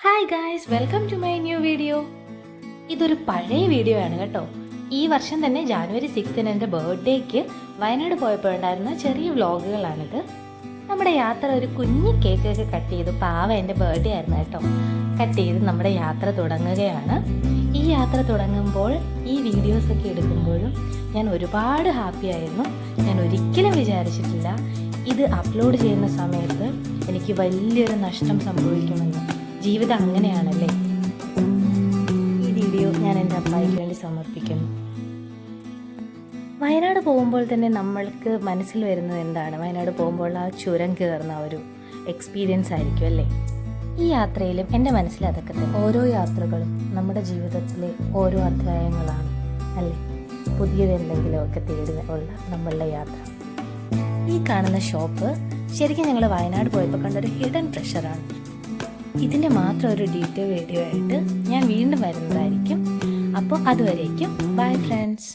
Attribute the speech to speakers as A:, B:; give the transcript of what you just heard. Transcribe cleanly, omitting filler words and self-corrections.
A: Hi guys, welcome to my new video. ഇതൊരു പഴയ video ആണ് കേട്ടോ. ഈ വർഷം തന്നെ ജാനുവരി 6 എൻ്റെ ബർത്ത്ഡേക്ക് വയനാട് പോയപ്പോഴുണ്ടായിരുന്ന ചെറിയ വ്ളോഗുകളാണിത്. നമ്മുടെ യാത്ര ഒരു കുഞ്ഞു കേക്കൊക്കെ കട്ട് ചെയ്ത്, പാവ എൻ്റെ ബർത്ത്ഡേ ആയിരുന്നു കേട്ടോ, കട്ട് ചെയ്ത് നമ്മുടെ യാത്ര തുടങ്ങുകയാണ്. ഈ യാത്ര തുടങ്ങുമ്പോൾ ഈ വീഡിയോസൊക്കെ എടുക്കുമ്പോഴും ഞാൻ ഒരുപാട് ഹാപ്പി ആയിരുന്നു. ഞാൻ ഒരിക്കലും വിചാരിച്ചിട്ടില്ല ഇത് അപ്ലോഡ് ചെയ്യുന്ന സമയത്ത് എനിക്ക് വലിയൊരു നഷ്ടം സംഭവിക്കുമെന്ന്. ജീവിതം അങ്ങനെയാണല്ലേ. ഈ വീഡിയോ ഞാൻ എൻ്റെ അപ്പായ്ക്ക് വേണ്ടി സമർപ്പിക്കുന്നു. വയനാട് പോകുമ്പോൾ തന്നെ നമ്മൾക്ക് മനസ്സിൽ വരുന്നത് എന്താണ്? വയനാട് പോകുമ്പോൾ ആ ചുരം കയറുന്ന ഒരു എക്സ്പീരിയൻസ് ആയിരിക്കും അല്ലേ. ഈ യാത്രയിലും എൻ്റെ മനസ്സിൽ അതൊക്കെ തന്നെ. ഓരോ യാത്രകളും നമ്മുടെ ജീവിതത്തിലെ ഓരോ അധ്യായങ്ങളാണ് അല്ലേ. പുതിയത് എന്തെങ്കിലുമൊക്കെ തേടി ഉള്ള നമ്മളുടെ യാത്ര. ഈ കാണുന്ന ഷോപ്പ് ശരിക്കും ഞങ്ങൾ വയനാട് പോയപ്പോൾ കണ്ടൊരു ഹിഡൻ ട്രഷറാണ്. ഇതിൻ്റെ മാത്രം ഒരു ഡീറ്റെയിൽ വീഡിയോ ആയിട്ട് ഞാൻ വീണ്ടും വരുന്നതായിരിക്കും. അപ്പോൾ അതുവരേക്കും ബൈ ഫ്രണ്ട്സ്.